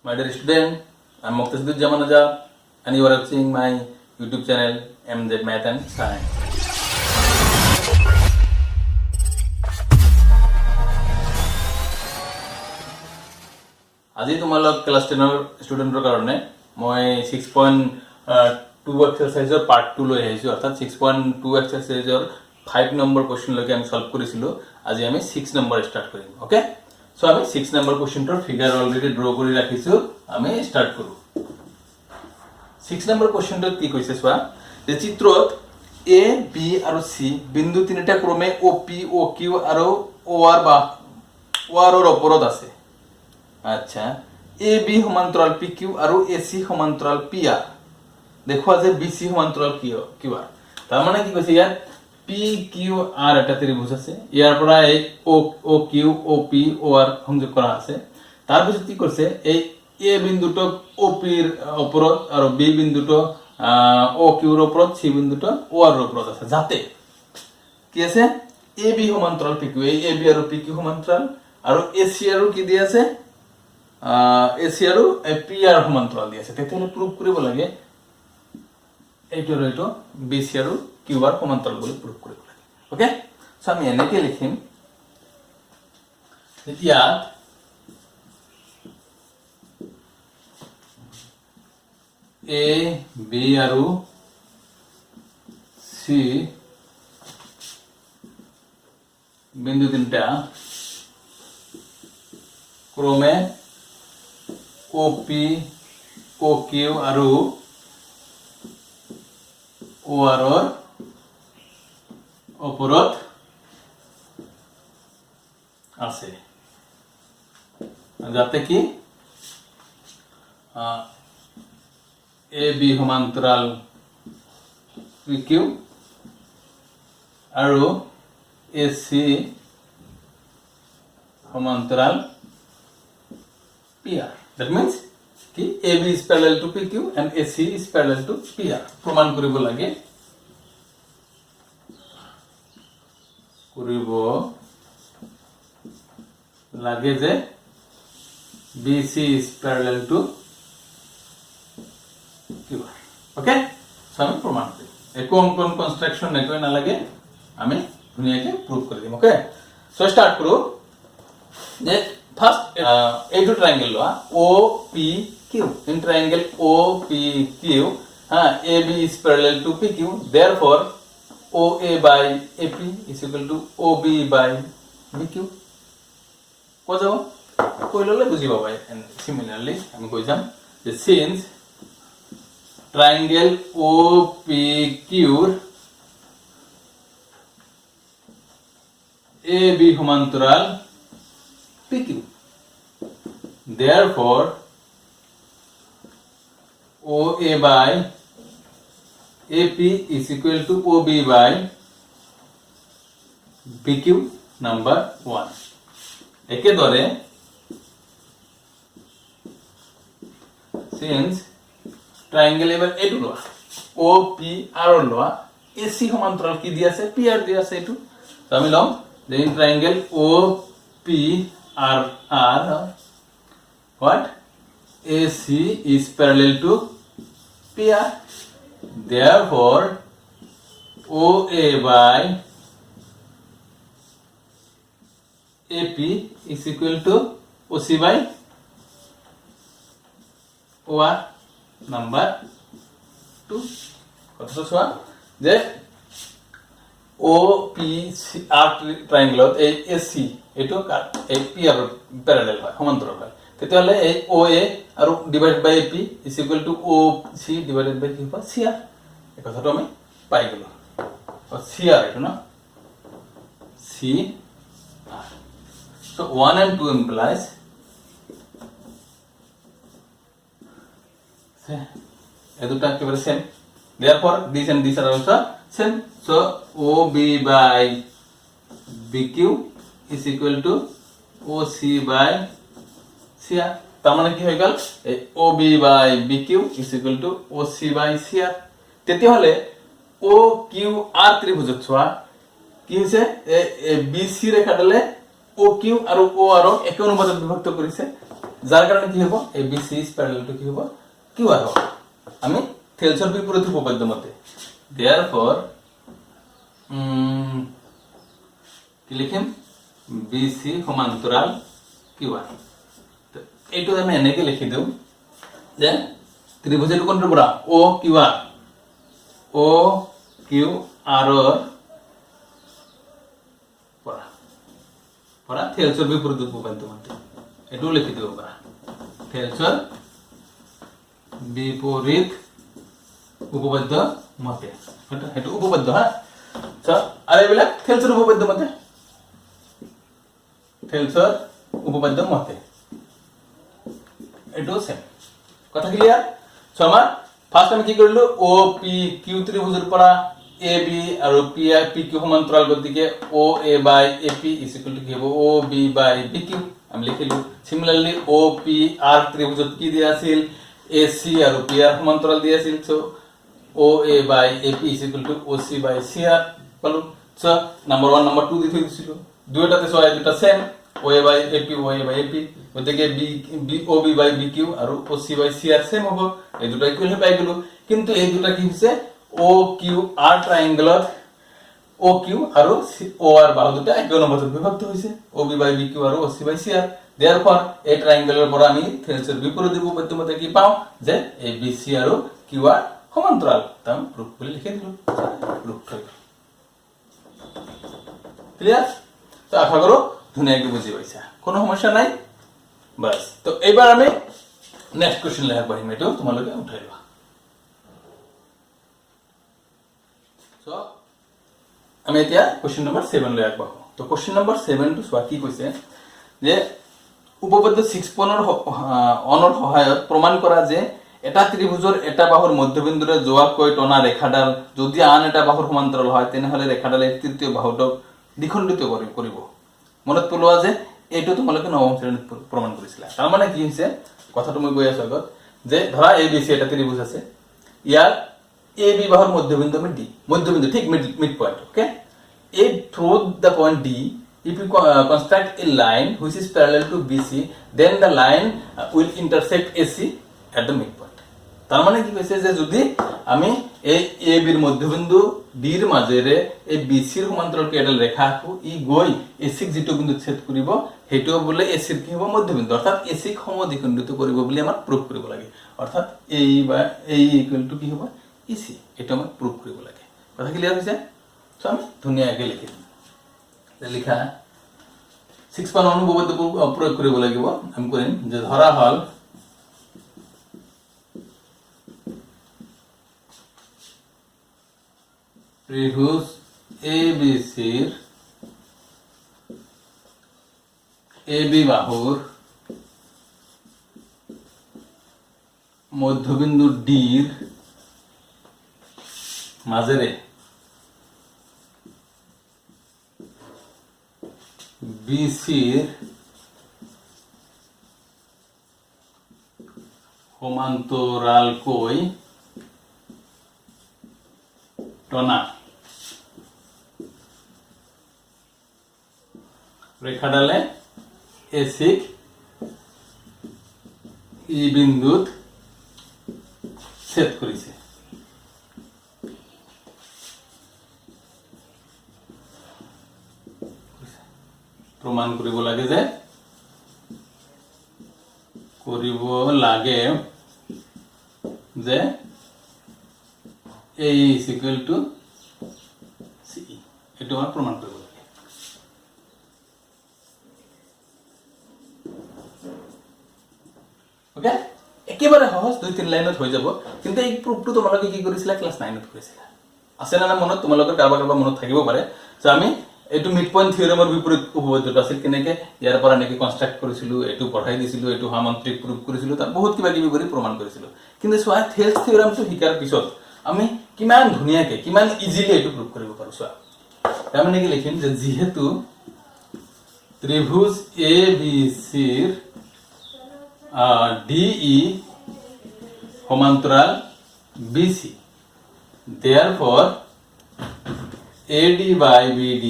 My dear student, I am Muqtasiduzzaman Azab and you are watching my YouTube channel MZ Math and Science. আজি তোমালোক class 10 স্টুডেন্টৰ কাৰণে মই 6.2 এক্সাৰসাইজৰ part 2 লৈ আহিছো অৰ্থাৎ 6.2 এক্সাৰসাইজৰ 5 নম্বৰ কোৱেশ্চন লৈকে আমি সলভ কৰিছিলো আজি আমি 6 নম্বৰ স্টাৰ্ট কৰিম ওকে সো আমি 6 নম্বৰ কোৱেশ্চনৰ ফিগাৰ অলৰেডি ড্ৰ কৰি ৰাখিছো আমি স্টাৰ্ট কৰো 6 নম্বৰ কোৱেশ্চনটো কি কৈছে চোৱা যে চিত্ৰত A B আৰু C বিন্দু তিনিটা ক্ৰমে OP OQ আৰু OR বা OR ৰ ওপৰত আছে আচ্ছা AB সমান্তৰাল PQ আৰু AC সমান্তৰাল PR দেখো যে BC সমান্তৰাল QR তাৰ মানে কি কৈছে ইয়াত PQR এটা ত্ৰিভুজ আছে ইয়াৰ পৰা এই OQ OP OR সংযোগ কৰা আছে তাৰ পিছত কি কৰিছে এই A বিন্দুটো OP ৰ ওপৰত আৰু B বিন্দুটো OQ ৰ ওপৰত C বিন্দুটো OR ৰ ওপৰত আছে যাতে কি আছে AB সমান্তৰাল PQ এই AB আৰু PQ সমান্তৰাল আৰু AC আৰু কি দি আছে AC আৰু PR সমান্তৰাল দি আছে তেতিয়ালে প্ৰুভ কৰিব লাগে এইটো আৰু এইটো BC আৰু QR সমান্তৰাল বুলি প্ৰুভ কৰিব লাগে ওকে সো আমি এনেকে লিখিম এতিয়া A B আৰু C বিন্দু তিনটা ক্ৰমে OP OQ আৰু OR ৰ ওপৰত আছে যাতে কি AB সমান্তৰাল PQ আৰু AC সমান্তৰাল PR that means ki AB is parallel to PQ and AC is parallel to PR প্ৰমাণ কৰিব লাগে যে BC is parallel to QR okay so আমি প্ৰমাণ কৰিম একো অঙ্কন কনস্ট্ৰাকশন একো না লাগে আমি ধুনিয়াকে প্ৰুফ কৰি দিম okay so start কৰো যে first এইটো ট্ৰায়াঙ্গেল লোৱা OPQ in triangle OPQ AB is parallel to PQ therefore OA by AP is equal to OB by BQ কো যাব কই ললে বুজি পাবা and similarly আমি কই যাম যে since triangle OPQ AB সমান্তরাল PQ therefore OA by AP is equal to OB by BQ number 1 একে ধরে since triangle এবার এটু লওয়া OPR লওয়া AC সমান্তরাল কি দি আছে PR দি আছে এটু তো আমি লম যে in triangle OPR what AC is parallel to PR therefore OA by AP is equal to OC by OR number 2 কথা সোয়া যে OPR ট্রায়াঙ্গলত এই AC এটো এই PR প্যারালাল হয় সমান্তরাল হয় তেতিয়ালে এই OA আৰু divide by AP is equal to OC divided by কি হয় CR এই কথাটো আমি পাই গলো CR এটো না CR so 1 and 2 implies এদুটা একেবারে same therefore this and this are also same so OB by BQ is equal to OC by CR তার মানে কি হয়ে গেল OB by BQ is equal to OC by CR তেতিয়া হলে OQR ত্রিভুজত ছোৱা কি হৈছে BC ৰেখাডালে OQ আৰু OR একে অনুপাতত বিভক্ত কৰিছে যার কারণে কি হবো ABC is parallel to কি হবো QR হবো আমি থেলসর বিপরীত উপপাদ্য মতে therefore কি লিখিম BC সমান্তরাল QR তো এইটো আমি এনেকে লিখি দেউ যে ত্রিভুজের কোনটো পুরা OQR OQR পড়া থেলসর বিপরীত উপপাদ্য মতে এটু লিখি দেব পড়া থেলসর বিপরীত উপপাদ্য মতে এটা উপপাদ্য হ্যাঁ আচ্ছা আর এবেলা থেলসর উপপাদ্য মতে থেলসর উপপাদ্য মতে এটু সেম কথা ক্লিয়ার সো আমার ফার্স্ট আমি কি করলো OPQ ত্রিভুজের পড়া AB আর PQ সমান্তরাল গতিকে OA by AP is equal to কি হবে OB বাই BQ আমি লিখিলো সিমিলারলি OPR ত্রিভুজত কি দিয়া আছিল AC আর PR সমান্তরাল দিয়া আছিল so OA by AP is equal to OC by CR পালো সো নাম্বার 1 নাম্বার 2 দিতে দিছিল দুইটাতে সো এটা সেম OA বাই AP ওদিকে OB বাই BQ আর OC বাই CR সেম হবে এই দুটো ইকুয়াল হয়ে পাই গেল কিন্তু এই দুটো কি হইছে OQR ট্রায়াঙ্গেলত OQ আর OR বাহু দুটো একই অনুপাতে বিভক্ত হইছে OB বাই BQ আর OC বাই CR therefore এই ট্রায়াঙ্গেলের পর আমি থেলসের বিপরীত উপপাদ্য মতে কি পাও যে ABC আর QR সমান্তরাল তা প্রুফ করে লিখে দিল প্রুফ হয়ে গেল ক্লিয়ার তো আশা করো ধুনিয়াকে বুঝি পাইছা কোনো সমস্যা নাই বাস তো এবার আমি নেক্সট কোশ্চেন লেখা পারিম এটো তোমালোকে উঠাই লবা সো আমি এতিয়া কোশ্চেন নাম্বার 7 লৈ আগবাঢ়ো তো কোশ্চেন নাম্বার 7 টু সোৱা কি কৈছে যে উপপাদ্য 6.1 সহায়ত প্ৰমাণ কৰা যে এটা ত্ৰিভুজৰ এটা বাহুৰ মধ্যবিন্দুৰে যোৱাকৈ টনা ৰেখাডাল যদি আন এটা বাহুৰ সমান্তৰাল হয় তেনেহলে ৰেখাডালে তৃতীয় বাহুটোক দ্বিখণ্ডিত কৰিব মনত পেলোৱা যে এইটো তোমালোকে নৱম শ্ৰেণীত প্ৰমাণ কৰিছিলা তাৰ মানে কি হৈছে কথাটো মই গৈ আছো আগত যে ধৰা ABC এটা ত্ৰিভুজ আছে ইয়াৰ AB বাহুৰ মধ্যবিন্দু আমি D মধ্যবিন্দু ঠিক mid point okay through the point D if you construct a line which is parallel to BC then the line will intersect AC at the midpoint তার মানে কি কইছে যে যদি আমি এই AB এর মধ্যবিন্দু D এর মাজেৰে এই BC এৰ সমান্তৰালকে এটা ৰেখা আঁকো ই গৈ AC ক যেটো বিন্দু ছেদ কৰিব হেটো বলে AC এৰ কি হ'ব মধ্যবিন্দু অৰ্থাৎ AC ক সমদ্বিখণ্ডিত কৰিব বুলি আমাৰ প্ৰুফ কৰিব লাগে অর্থাৎ এই বা এই ইকুয়াল টু কি হ'ব EC এটা আমাৰ প্ৰুফ কৰিব লাগে কথা ক্লিয়ার হৈছে সো আমি ধুনিয়াকে লিখি দিম লিখা 6.1 উপপাদ্য প্রয়োগ কৰিব লাগিব আমি কৰিম যে ধৰা হল ত্ৰিভুজ ABC AB বাহুৰ মধ্যবিন্দু D এৰ মাজেৰে BC এৰ সমান্তৰালকৈ টনা ৰেখাডালে AC ই বিন্দুত ছেদ কৰিছে প্ৰমাণ কৰিব লাগে যে A is equal to CE এটো আমৰা প্ৰমাণ কৰিব লাগে ওকে একেবারে সহজ 2-3 লাইনত হৈ যাব কিন্তু এই প্রুফটো তোমালোকে কি কৰিছিলা ক্লাস 9ত কৰিছিলা আছে না মনত তোমালোকৰ কাৰবা মনত থাকিব পাৰে যে আমি এটু মিড পয়েন্ট থিওৰেমৰ বিপৰীত উপপাদ্যটো আছিল কেনেকে ইয়াৰ পৰা নেকি কনস্ট্ৰাক্ট কৰিছিলো এটু পঢ়াই দিছিলো এটু সামন্ত্ৰিক প্ৰুফ কৰিছিলো তাৰ বহুত কিবা কিবি কৰি প্ৰমাণ কৰিছিলো কিন্তু সোৱা থেলস থিওৰেমটো শিকাৰ পিছত আমি কিমান ধুনিয়াকে কিমান ইজিলি এটু প্ৰুফ কৰিব পাৰো সোৱা তাৰ মানে কি লিখিম যে যেহেতু ত্ৰিভুজ ABC ৰ DE সমান্তরাল BC therefore AD by BD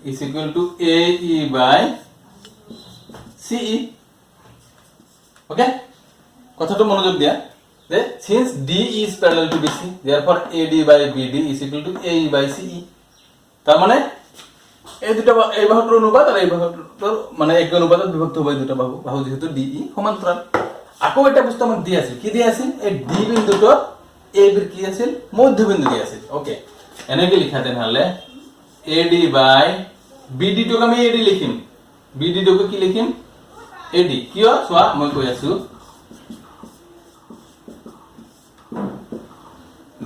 is equal to AE by CE okay কথাটো মনোযোগ দিয়া যে since D is parallel to BC therefore AD by BD is equal to AE by সিই তার মানে এই দুটো এই বাহুটোৰ অনুপাত আৰু এই বাহুটোৰ মানে এক অনুপাতত বিভক্ত হ'ব দুটো বাহু বাহু যেহেতু ডিই সমান্তৰাল আকৌ এটা বস্তু আমাক দি আছিল কি দি আছিল এই ডি বিন্দুটো এ বিৰ কি আছিল মধ্যবিন্দু দি আছিল ওকে এনেকৈ লিখা তেনেহলে এডি বাই বিডি টোক আমি এডি লিখিম বিডি টোক কি লিখিম এডি কিয় চোৱা মই কৈ আছো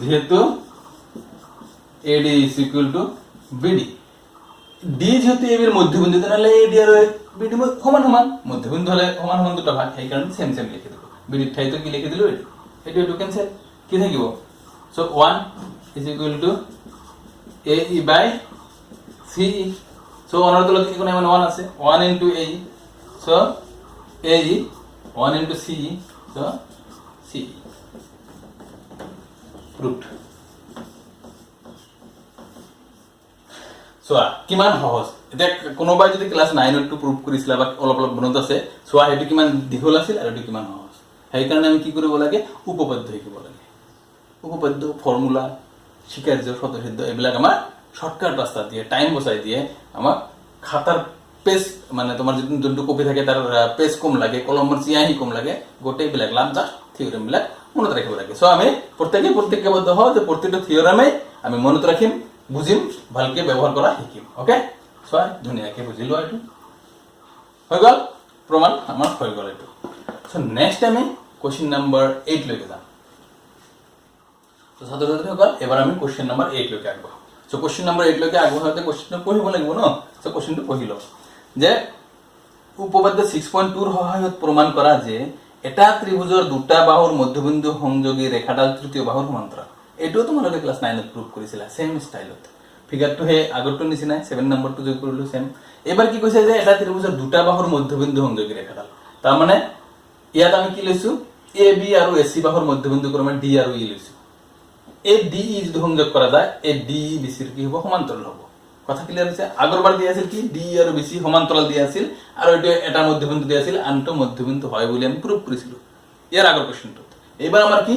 যেহেতু AD is equal to BD D যেহেতু এ এর মধ্যবিন্দু তাহলে এডি আর বিডি সমান সমান মধ্যবিন্দু হলে সমান সমান দুটো ভাগ সেই কারণে সেম সেম লিখে দেব বিডি ঠাইতো কি লিখে দিলো এডি এডি টু ক্যান্সেল কি থাকিব so 1 is equal to A E by C E so অনার তলত কি কোন মানে 1 আছে 1 into A E so A E 1 into C E so C E proved সোয়া কিমান সহজ এটা কোনোবাই যদি ক্লাস 9 টু প্রুভ কৰিছিলা বা অলপ অলপ মনত আছে সোয়া হেতু কিমান দীঘল আছিল আৰু এটো কিমান সহজ সেই কাৰণে আমি কি কৰিব লাগে উপপাদ্য শিকিব লাগে উপপাদ্য ফৰ্মুলা শিকাৰ্য সদসিদ্ধ এবিলাক আমাৰ শৰ্টকাট ৰাস্তা দিয়ে টাইম বচাই দিয়ে আমাৰ খাতাৰ পেজ মানে তোমাৰ যোনটো কপি থাকে তাৰ পেজ কম লাগে কলমৰ চিয়াহি কম লাগে গোটেই বিলাক লাভ জাস্ট থিওৰেম বিলাক মনত ৰাখিব লাগে সো আমি প্ৰত্যেকবদ্ধ হও যে প্ৰত্যেকটো থিওৰেমে আমি মনত ৰাখিম বুজিম ভালকে ব্যৱহাৰ কৰা শিকিম ওকে সো ধুনিয়াকে বুজিলো এটো হৈ গল প্ৰমাণ আমাৰ হৈ গল এটো সো নেক্সট আমি কোশ্চেন নাম্বাৰ 8 লৈকে যাম তো ছাত্ৰছাত্ৰীসকল এবাৰ আমি কোশ্চেন নাম্বার 8 লৈকে আগব সো কোশ্চেন নাম্বার 8 লৈকে আগবঢ়াতে কোশ্চেনটো পঢ়িব লাগিব ন সো কোশ্চেনটো পঢ়িলো যে উপপাদ্য 6.2 ৰ সহায়ত প্ৰমাণ কৰা যে এটা ত্ৰিভুজৰ দুটা বাহুৰ মধ্যবিন্দু সংযোগী ৰেখাডাল তৃতীয় বাহুৰ সমান্তৰাল এটো তোমালোকে ক্লাস 9 ত প্ৰুভ কৰিছিলা সেম স্টাইলত ফিগাৰটো হে আগৰটো নিচিনা 7 নম্বৰটো যোগ কৰিলো সেম এবাৰ কি কৈছে যে এটা ত্ৰিভুজৰ দুটা বাহুৰ মধ্যবিন্দু সংযোগী ৰেখাডাল তাৰ মানে ইয়াত আমি কি লৈছো এ বি আৰু এসি বাহুৰ মধ্যবিন্দু ক্ৰমে ডি আৰু ই লৈছো এই ডি ই যদি সংযোগ কৰা যায় এই ডি ই বিসিৰ কি হ'ব সমান্তৰাল হ'ব কথা ক্লিয়াৰ হৈছে আগৰবাৰ দিয়া আছিল কি ডি আৰু বিসি সমান্তৰাল দিয়া আছিল আৰু এটো এটা মধ্যবিন্দু দিয়া আছিল আনটো মধ্যবিন্দু হয় বুলি আমি প্রুভ কৰিছিলো ইয়াৰ আগৰ কোশ্চেনটো এবাৰ আমাৰ কি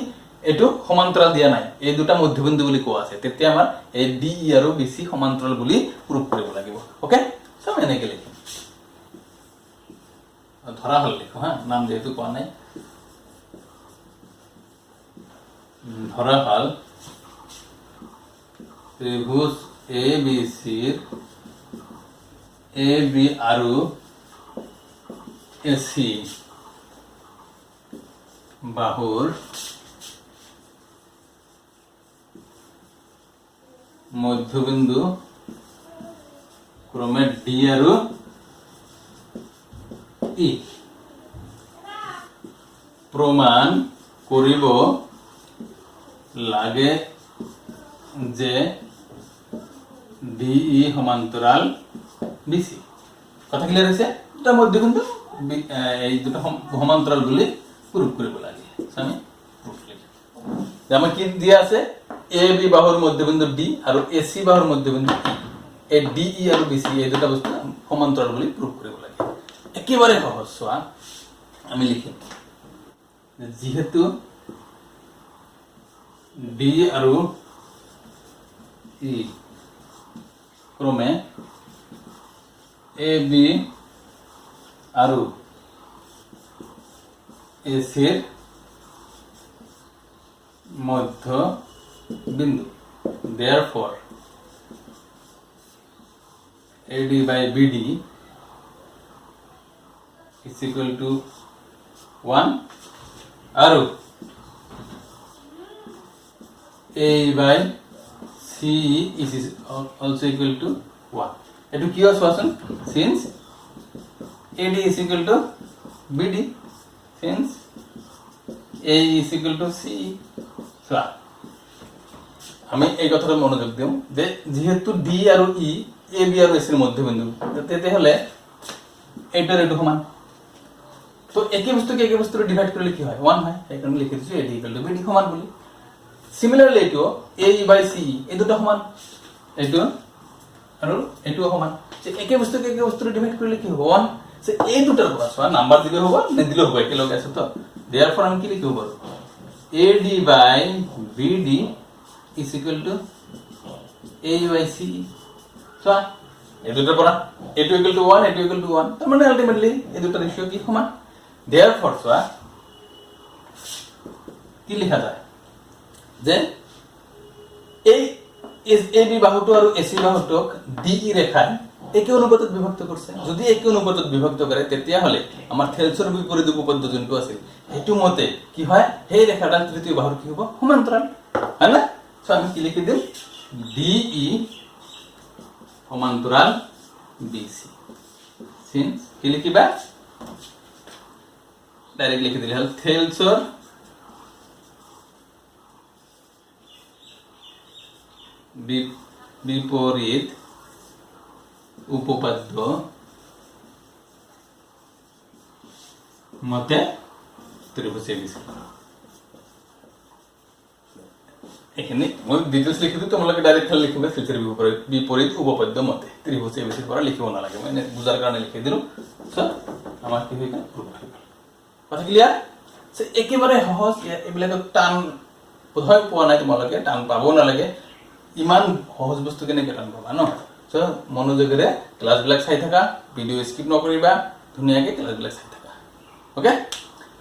এটো সমান্তৰাল দিয়া নাই এই দুটা মধ্যবিন্দু বুলি কোৱা আছে তেতিয়া আমাৰ এই ডি ই আৰু বিসি সমান্তৰাল বুলি প্ৰুভ কৰিব লাগিব ওকে সো এনেকৈ লিখিম ধৰা হল লিখো হা নাম যেহেতু কোৱা নাই ধৰা হল ত্ৰিভুজ এ বি সিৰ এ বি আৰু এসি বাহুৰ মধ্যবিন্দু ক্ৰমে ডি আৰু ই প্ৰমাণ কৰিব লাগে যে ডিই সমান্তৰাল বিসি কথা ক্লিয়াৰ হৈছে এটা মধ্যবিন্দু এই দুটো সমান্তৰাল বুলি প্ৰুভ কৰিব লাগে আমি প্ৰুফ লিখি যেমন কি দিয়া আছে এ বি বাহুৰ মধ্যবিন্দু ডি আৰু এসি বাহুৰ মধ্যবিন্দু এই ডিই আৰু বিসি এই দুটা বস্তু সমান্তৰাল বুলি প্ৰুভ কৰিব লাগে একেবাৰে সহজ সোৱা আমি লিখিম যেহেতু ডি আৰু ই ক্ৰমে এ বি আৰু এসির মধ্য বিন্দু therefore AD by BD is equal to 1 আৰু A by CE is also equal to 1 এটো কি আছে since AD is equal to BD since A is equal to CE so আমি এই কথাটা মনোযোগ দিম যে যেহেতু ডি আৰু ই এ বি আৰু এসিৰ মধ্যবিন্দু তেতে হলে এটাৰ এটো সমান তো একে বস্তুৰে ডিভাইড কৰিলে কি হয় 1 হয় এই কাৰণে লিখি দিছো A D equal to bidi সমান বুলি সিমিলাৰলি এটো এ ই বাই সি এই দুটো সমান এটো আৰু এটো সমান যে একে বস্তুৰে ডিভাইড কৰিলে কি হ'ব 1 সে এই দুটাৰ পৰা চোৱা নাম্বাৰ দিলে হ'ব নিদিলেও হ'ব একেলগে আছে তো therefore আমি কি লিখিব পাৰো AD by BD is equal to A by C চোৱা এই দুটাৰ পৰা A2 equal to 1 A2 equal to 1 তাৰ মানে আলটিমেটলি এই দুটা ৰেশিও কি সমান therefore চোৱা কি লিখা যায় যে এই AB বাহুটো আৰু AC বাহুটোক DE ৰেখাই একে অনুপাতত বিভক্ত কৰিছে যদি একে অনুপাতত বিভক্ত কৰে তেতিয়া হলে আমাৰ থেলছৰ বিপৰীত উপপাদ্য যোনটো আছিল হেতু মতে কি হয় সেই ৰেখাডাল তৃতীয় বাহুৰ কি হ'ব সমান্তৰাল হয় না সো আমি কি লিখি দিম DE সমান্তৰাল BC সিন্স কি লিখিবা ডাইৰেক্ট লিখি দিলে হল থেলছৰ বিপরীত উপপাদ্য মতে ত্রিভুজ ABC এখানে মই ডিটেইলস লিখি দিও তোমালোকে ডাইরেক্ট খালি লিখিবা থেলছৰ বিপৰীত উপপাদ্য মতে ত্ৰিভুজ ABC পৰা লিখিব নালাগে মানে বুজাৰ কাৰণে লিখি দিলো সো আমাৰ কি হইছে প্ৰুফ হই গল কথা ক্লিয়াৰ সো একেবাৰে সহজ এবিলাক টান বোধহয় পোৱা নাই তোমালোকে টান পাবো নালাগে ইমান সহজ বস্তু কেনেকৈ টান পাবা ন সো মনোযোগেৰে ক্লাছবিলাক চাই থাকা ভিডিও স্কিপ নকৰিবা ধুনীয়াকৈ ক্লাছবিলাক চাই থাকা ওকে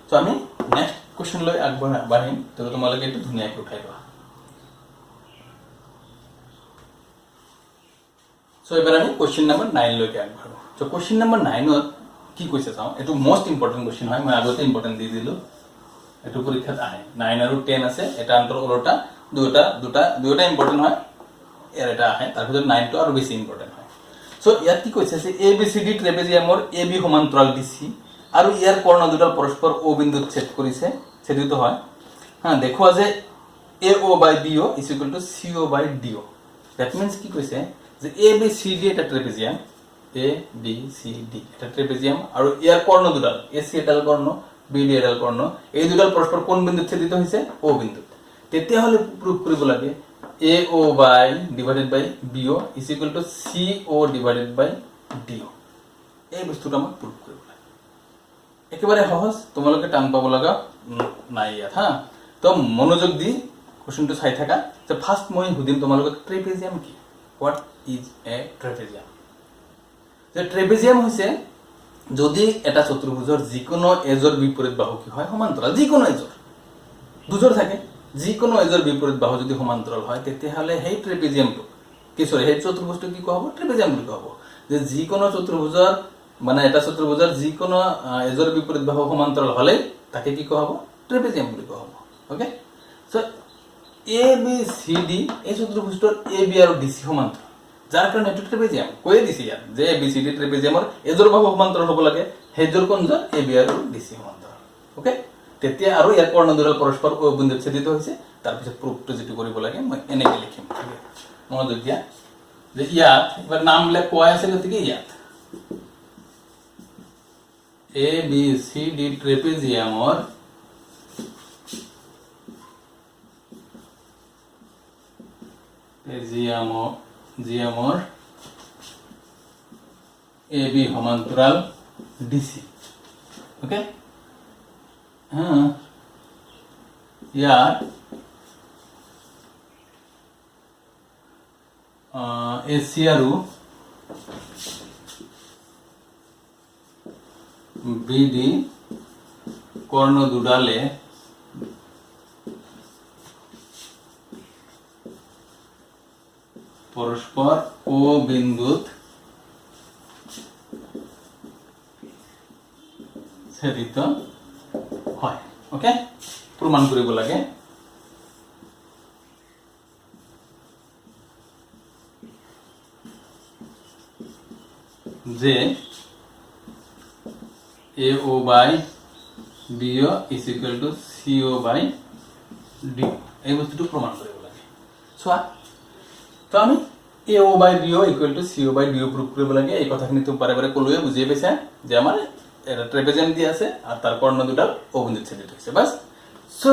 সো আমি নেক্সট কোশ্চেন লৈ আগবাঢ়িম তো তোমালোকে এইটো ধুনীয়াকৈ উঠাই লোৱা সো এবাৰ আমি কোশ্চেন নম্বৰ 9 লৈকে আগবাঢ়ো সো কোশ্চেন নম্বৰ 9 ত কি কৈছে চাও এটো মোস্ট ইম্পৰ্টেন্ট কোশ্চেন হয় মই আগতে ইম্পৰ্টেন্ট দি দিলো এটো পৰীক্ষাত আহে 9 আৰু 10 আছে এটা আন্তৰ ওলটা দুটা ইম্পৰ্টেন্ট হয় এৰ এটা আহে তাৰ ভিতৰত 9 টো আৰু বেছি ইম্পৰ্টেন্ট হয় সো ইয়াত কি কৈছে যে ABCD ট্ৰেপেজিয়ামৰ AB সমান্তৰাল DC আৰু ইয়াৰ কৰ্ণ দুডাল পৰস্পৰ O বিন্দুত ছেদ কৰিছে ছেদিত হয় হ্যাঁ দেখুৱা যে AO by BO is equal to CO by DO that means কি কৈছে যে ABCD এটা ট্ৰেপেজিয়াম ABCD এটা ট্ৰেপেজিয়াম আৰু ইয়াৰ কৰ্ণ দুডাল AC এডাল কৰ্ণ BD এডাল কৰ্ণ এই দুডাল পৰস্পৰ কোন বিন্দুত ছেদিত হৈছে O বিন্দুত তেতিয়া হলে প্ৰুফ কৰিব লাগে AO by divided by BO is equal to CO divided by DO এই বস্তুটো আমাক প্রুফ কৰিব লাগে একেবাৰে সহজ তোমালোকে টান পাব লাগা নাই ইয়াত হা তো মনোযোগ দি কোশ্চেনটো চাই থাকা যে ফার্স্ট মই সুধিম তোমালোকক ট্ৰেপেজিয়াম কি হোৱাট ইজ এ ট্ৰেপেজিয়াম যে ট্ৰেপেজিয়াম হৈছে যদি এটা চতুৰ্ভুজৰ যিকোনো এজৰ বিপৰীত বাহু কি হয় সমান্তৰাল যিকোনো এজৰ দুজৰ থাকে যিকোনো এজৰ বিপৰীত বাহু যদি সমান্তৰাল হয় তেতিয়া হলে সেই ট্ৰেপেজিয়ামটো কি সৰি সেই চতুৰ্ভুজটো কি কোৱা হ'ব ট্ৰেপেজিয়াম বুলি কোৱা হ'ব যে যিকোনো চতুৰ্ভুজৰ মানে এটা চতুৰ্ভুজৰ যিকোনো এজৰ বিপৰীত বাহু সমান্তৰাল হলে তাকে কি কোৱা হ'ব ট্ৰেপেজিয়াম বুলি কোৱা হ'ব ওকে সো ABCD এই চতুৰ্ভুজটোৰ AB আৰু DC সমান্তৰাল যাৰ কাৰণে এটো ট্ৰেপেজিয়াম কৈ দিছে ইয়াত যে ABCD ট্ৰেপেজিয়ামৰ এজৰ বাহু সমান্তৰাল হ'ব লাগে হেজৰ কোনজন AB আৰু DC সমান্তৰাল ওকে তেতিয়া আৰু ইয়াৰ কৰ্ণ দুডাল পৰস্পৰ O বিন্দুত ছেদিত হৈছে তাৰ পিছত প্ৰুফটো যেটো কৰিব লাগে মই এনেকৈ লিখিম ঠিক আছে মনোযোগ দিয়া যে ইয়াত এবাৰ নামবিলাক কোৱা আছে গতিকে ইয়াত ABCD ট্ৰেপেজিয়ামৰ AB সমান্তৰাল DC ওকে ইয়াৰ AC আৰু BD কৰ্ণ দুডালে পৰস্পৰ O বিন্দুত ছেদিত হয় ওকে প্ৰমাণ কৰিব লাগে যে AO by BO is equal to CO by DO এই বস্তুটো প্রমাণ কৰিব লাগে চোৱা তো আমি AO by BO equal to CO by DO proof কৰিব লাগে এই কথাখিনি তো বাৰে বাৰে কলোৱে বুজিয়ে পাইছা যে আমাৰ এটা ট্ৰেপেজিয়াম দি আছে আৰু তাৰ কৰ্ণ দুডাল O বিন্দুত ছেদিত হৈছে বাস সো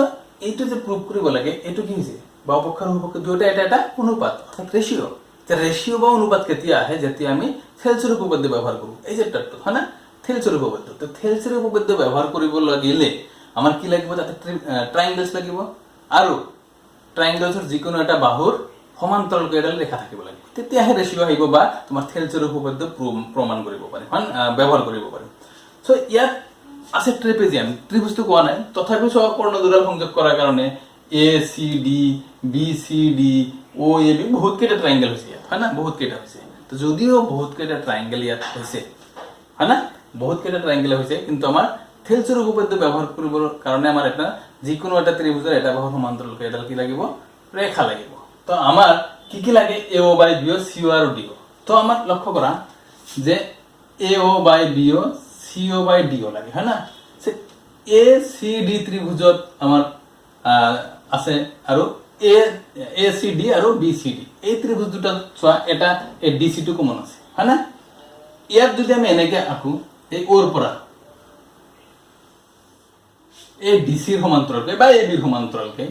এইটো যে প্ৰুফ কৰিব লাগে এইটো কি হৈছে বাহুপক্ষ আৰু উপপক্ষ দুটা এটা অনুপাত অৰ্থাৎ ৰেশিও যে ৰেশিও বা অনুপাত কেতিয়া আহে যেতিয়া আমি থেলছৰ উপপাদ্য ব্যৱহাৰ কৰো এই চেপ্টাৰটো হয় না থেলছৰ উপপাদ্য তো থেলছৰ উপপাদ্য ব্যৱহাৰ কৰিব লাগিলে আমাৰ কি লাগিব তাতে ট্ৰায়াঙ্গলছ লাগিব আৰু ট্ৰায়াঙ্গলছৰ যিকোনো এটা বাহুৰ সমান্তৰালকৈ এডাল ৰেখা থাকিব লাগিব তেতিয়াহে ৰেচিঅ' আহিব বা তোমাৰ থেলছৰ উপপাদ্য প্ৰমাণ কৰিব পাৰিম ব্যৱহাৰ কৰিব পাৰিম সো ইয়াত আছে ট্ৰেপেজিয়াম ত্ৰিভুজটো কোৱা নাই তথাপিও সব কৰ্ণদুৰাল সংযোগ কৰাৰ কাৰণে A C D B C D ও এ বি বহুত কেইটা ট্ৰায়াঙ্গল হৈছে ইয়াত হয় না বহুত কেইটা হৈছে তো যদিও বহুত কেইটা ট্ৰায়াঙ্গল ইয়াত হৈছে হয় না বহুত কেইটা ট্ৰায়াঙ্গল হৈছে কিন্তু আমাৰ থেলছৰ উপপাদ্য ব্যৱহাৰ কৰিবৰ কাৰণে আমাৰ এটা যিকোনো এটা ত্ৰিভুজৰ এটা বাহুৰ সমান্তৰালকৈ এডাল কি লাগিব ৰেখা লাগিব তো আমাৰ কি লাগে এও বাই বিও সিও আৰু ডিও তো আমাৰ লক্ষ্য কৰা যে এও বাই বিও সিও বাই ডিও লাগে হয় না এ সি ডি ত্ৰিভুজত আমাৰ আছে আৰু এ সি ডি আৰু বি সি ডি এই ত্ৰিভুজ দুটা চোৱা এটা এ ডি সি টো কমন আছে হয় না ইয়াত যদি আমি এনেকে আঁকো এই ওৰ পৰা এই ডিসিৰ সমান্তৰালকৈ বা এবিৰ সমান্তৰালকৈ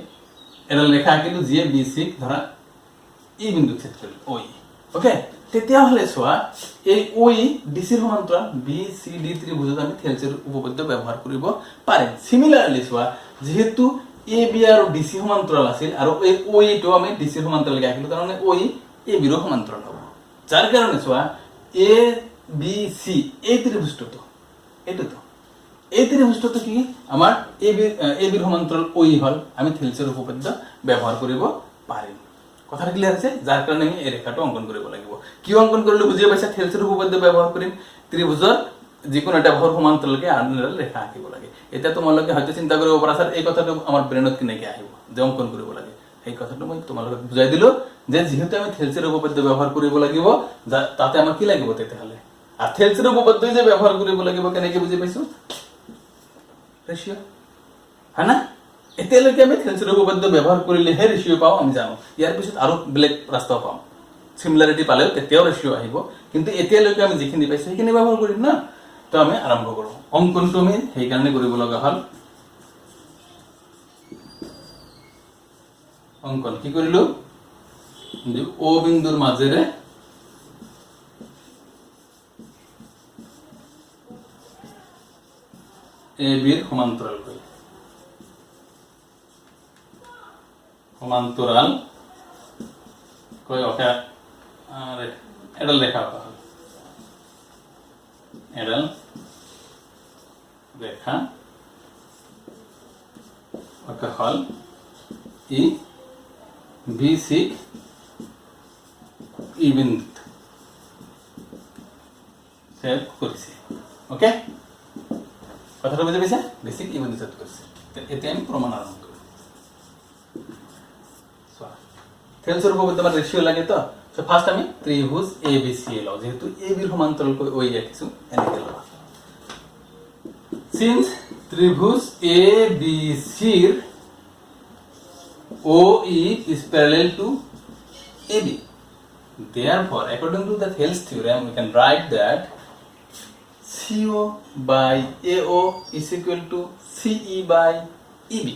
এডাল ৰেখা আঁকিলো যিয়ে বি সিক ধৰা ই বিন্দু ছেদ কৰিল ও ই ওকে তেতিয়াহ'লে চোৱা এই ও ই ডিসিৰ সমান্তৰাল বি সি ডি ত্ৰিভুজত আমি থেলছৰ উপপাদ্য ব্যৱহাৰ কৰিব পাৰিম সিমিলাৰলি চোৱা যেহেতু এ বি আৰু ডিসি সমান্তৰাল আছিল আৰু এই ও ই টো আমি ডিসিৰ সমান্তৰালকৈ আঁকিলো কাৰণে ও ই এ বিৰ সমান্তৰাল হ'ব যাৰ কাৰণে চোৱা এ বি সি এই ত্ৰিভুজটো এইটো এই ত্ৰিভুজটো কি আমাৰ এ বিৰ সমান্তৰাল ও ই হল আমি থেলছৰ উপপাদ্য ব্যৱহাৰ কৰিব পাৰিম কথাটো ক্লিয়াৰ হৈছে যাৰ কাৰণে আমি এই ৰেখাটো অংকন কৰিব লাগিব কি অংকন কৰিলে বুজি পাইছা থেলছৰ উপপাদ্য ব্যৱহাৰ কৰিম ত্ৰিভুজৰ যিকোনো এটা বাহুৰ সমান্তৰালকৈ আন এডাল ৰেখা আঁকিব লাগে এতিয়া তোমালোকে হয়তো চিন্তা কৰিব পাৰা স্যাৰ এই কথাটো আমাৰ ব্ৰেইনত কেনেকৈ আহিব যে অংকন কৰিব লাগে এই কথাটো মই তোমালোকক বুজাই দিলো যে যেহেতু আমি থেলছৰ উপপাদ্য ব্যৱহাৰ কৰিব লাগিব তাতে আমাৰ কি লাগিব তেতিয়াহ'লে আৰ থেলছৰ উপপাদ্য যে ব্যৱহাৰ কৰিব লাগিব কেনেকৈ বুজি পাইছো ৰেচিঅ' হয় না এতিয়ালৈকে আমি থেলছৰ উপপাদ্য ব্যৱহাৰ কৰিলেহে ৰেচিঅ' পাওঁ আমি জানো ইয়াৰ পিছত আৰু বেলেগ ৰাস্তা পাম সিমিলাৰিটি পালেও তেতিয়াও ৰেচিঅ' আহিব কিন্তু এতিয়ালৈকে আমি যিখিনি পাইছো সেইখিনি ব্যৱহাৰ কৰিম না তো আমি আৰম্ভ কৰোঁ অংকনটো আমি সেইকাৰণে কৰিব লগা হ'ল অংকন কি কৰিলো যে ও বিন্দুৰ মাজেৰে এ বিৰ সমান্তৰাল কৈ ওকে এডাল ৰেখা আঁকা হ'ল এডাল ৰেখা আঁকা হ'ল ই বি সিক ই বিন্দুত ছেদ কৰিছে ওকে কথাটো বুজি পাইছা বেছিক ই বিন্দু ছেদ কৰিছে এতিয়া আমি প্ৰমাণ আৰম্ভ কৰিম থেলছৰ উপপাদ্য আমাৰ ৰেচিঅ' লাগে তো সো ফাৰ্স্ট আমি ত্ৰিভুজ এ বি সি লওঁ যেহেতু এ বিৰ সমান্তৰালকৈ ও ই আঁকিছো এনেকৈ লওঁ সিন্স ত্ৰিভুজ এ বি সিৰ ও ই is parallel to AB therefore according to the Thales theorem we can write that CO by AO is equal to CE by EB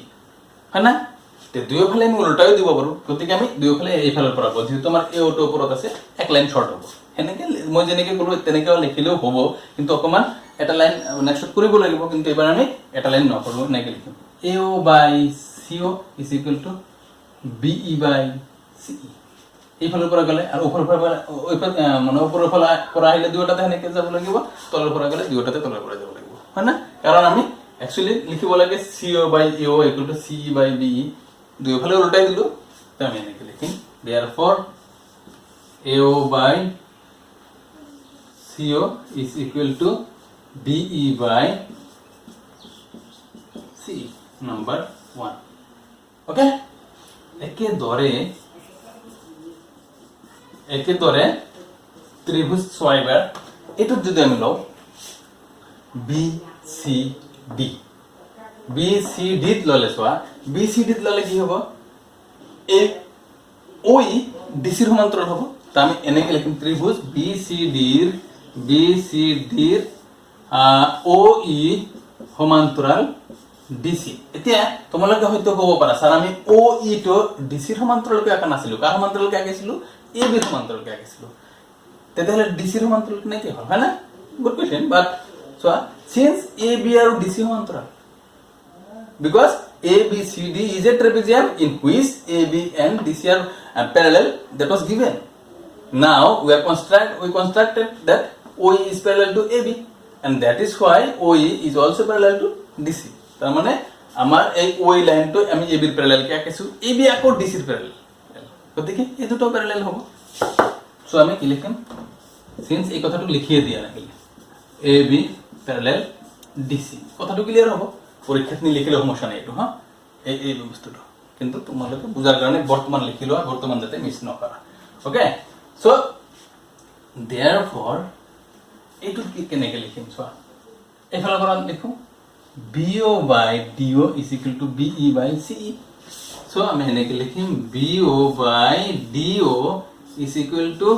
है ना তে দুয়োফালে আমি উল্টাও দিব পাৰো গতিকে আমি দুয়োফালে এইফালৰ পৰা গৈ যেহেতু আমাৰ এ অটো ওপৰত আছে এক লাইন শৰ্ট হ'ব হেনেকে মই যেনেকে ক'লো তেনেকৈ লিখিলেও হ'ব কিন্তু অকমান এটা লাইন নেক্সট কৰিব লাগিব কিন্তু এবাৰ আমি এটা লাইন নকৰো এনেকৈ লিখিম AO by CO is equal to BE by CE এইফালৰ পৰা গলে আৰু ওপৰৰ পৰা মানে ওপৰৰ পৰা আহিলে দুয়োটাতে হেনেকে যাব লাগিব তলৰ পৰা গলে দুয়োটাতে তলৰ পৰা যাব লাগিব হয় না কাৰণ আমি একচুয়ালি লিখিব লাগে CO by AO equal to CE by BE দুয়োফালে উল্টাই দিলো তো আমি এনেকৈ লিখিম therefore AO by CO is equal to BE by CE number 1 okay একেদৰে ত্ৰিভুজ ছয়বাৰ এটো যদি আমি লওঁ BCD BCD ললে চোৱা BCD ললে কি হ'ব এ OE DC ৰ সমান্তৰাল হ'ব তা আমি এনেকৈ লিখিম ত্ৰিভুজ BCD ৰ OE সমান্তৰাল DC এতিয়া তোমালোকে হয়তো ক'ব পাৰা স্যাৰ আমি OE টো DC ৰ সমান্তৰালকৈ আঁকা নাছিলো কাৰ সমান্তৰালকৈ আঁকিছিলো AB ৰ সমান্তৰালকৈ আঁকিছিলো তেতিয়াহ'লে DC ৰ সমান্তৰাল কেনেকৈ হ'ল হয় না গুড কোৱেশ্চন বাট সো So since AB আৰু DC সমান্তৰাল, because ABCD is a trapezium in which AB and DC are parallel, that was given. Now we constructed that OE is parallel to AB, and that is why OE is also parallel to DC. তাৰ মানে আমাৰ এই OE লাইনটো আমি AB ৰ প্যাৰেলাল কে আঁকিছো, AB আকৌ DC ৰ প্যাৰেলাল, গতিকে এই দুটো প্যাৰেলাল হ'ব। সো আমি কি লিখিম, সিন্স এই কথাটো লিখিয়ে দিয়া নাহিল, AB প্যাৰেলাল DC, কথাটো ক্লিয়াৰ হ'ব। পৰীক্ষাত নিলিখিলে সমস্যা নাই এইটো, হা এই বস্তুটো কিন্তু তোমালোকে বুজাৰ কাৰণে বৰ্তমান লিখি লোৱা, বৰ্তমান যাতে মিছ নকৰা। ওকে, সো therefore এইটো কি কেনেকৈ লিখিম চোৱা, এইফালৰ পৰা লিখো BO by DO is equal to BE by CE। So আমি এনেকৈ লিখিম BO by DO is equal to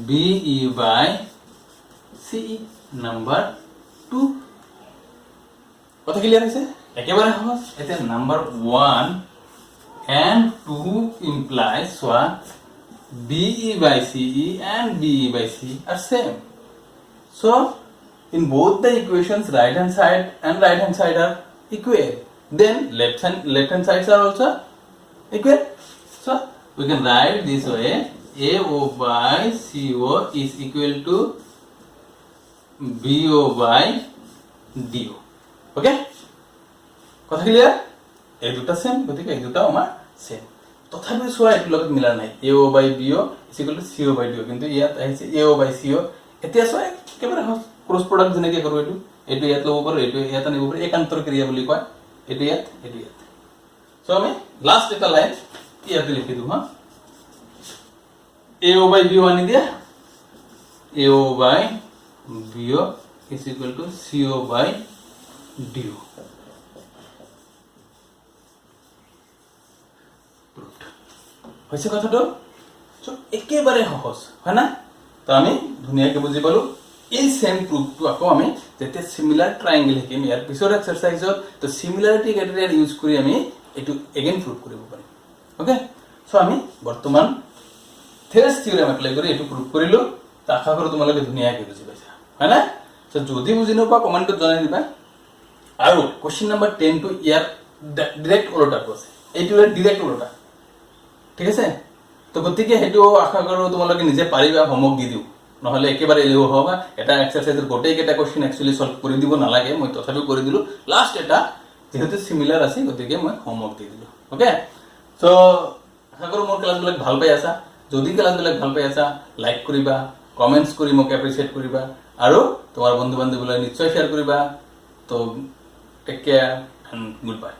BE by CE, number 2। কথা ক্লিয়াৰ হৈছে, একেবাৰে সহজ। এতিয়া নাম্বাৰ 1 and 2 implies চোৱা BE by CE and BE by CE are same. So in both the equations, right hand side and right hand side are equal. Then left hand sides are also equal. So we can write this way: AO by CO is equal to BO by DO. Okay? কথা clear? এই দুটা same, গতিকে এই দুটা আমাৰ same. তথাপি চোৱা এইটো লগত মিলা নাই, AO by BO is equal to CO by DO, কিন্তু ইয়াত আহিছে AO by CO। এতিয়া চোৱা একেবাৰে ক্ৰছ প্ৰডাক্ট যেনেকৈ কৰোঁ, এইটো ইয়াত ল'ব পাৰোঁ, এইটো ইয়াত আনিব পাৰোঁ, একান্তৰ ক্ৰিয়া বুলি কয়, এইটো ইয়াত, এইটো ইয়াত। সো আমি লাষ্ট এটা লাইন ইয়াতে লিখি দিওঁ, হা AO by BO আনি দিয়া, AO by BO is equal to CO by DO। হৈছে কথাটো? সো একেবাৰে সহজ হয় না? তো আমি ধুনীয়াকৈ বুজি পালো। এই সেম প্রুফটো আকৌ আমি যেতিয়া সিমিলার ট্রায়াঙ্গেল শিকিম ইয়াৰ পিছৰ এক্সাৰসাইজত, তো সিমিলাৰিটি ক্ৰাইটেৰিয়া ইউজ কৰি আমি এইটো এগেইন প্ৰুফ কৰিব পাৰিম। ওকে, সো আমি বৰ্তমান থেৰেছ থিওৰেম এপ্লাই কৰি এইটো প্ৰুফ কৰিলো। তো আশা কৰোঁ তোমালোকে ধুনীয়াকৈ বুজি পাইছা, হয় না? তো যদি বুজি নোপোৱা কমেণ্টত জনাই দিবা। আৰু কোৱেশ্চন নাম্বাৰ 10 টো ইয়াৰ ডাইৰেক্ট ওলোটাটো আছে, এইটো ডাইৰেক্ট ওলোটা, ঠিক আছে? তো গতিকে সেইটো আশা কৰোঁ তোমালোকে নিজে পাৰিবা, হোমৱৰ্ক দি দিওঁ, নহলে একেবাৰে এলেহুৱা হবা। এটা এক্সাৰসাইজৰ গোটেইকেইটা কোৱেশ্চন একচুৱেলি সলভ কৰি দিব নালাগে, মই তথাপিও কৰি দিলোঁ। লাষ্ট এটা যেহেতু সিমিলাৰ আছে, গতিকে মই হোমৱৰ্ক দি দিলোঁ। ওকে, সো আশা কৰোঁ মোৰ ক্লাছবিলাক ভাল পাই আছা। যদি ক্লাছবিলাক ভাল পাই আছা, লাইক কৰিবা, কমেণ্টছ কৰি মোক এপ্ৰিচিয়েট কৰিবা, আৰু তোমাৰ বন্ধু বান্ধৱীলৈ নিশ্চয় শ্বেয়াৰ কৰিবা। তো take care and good by.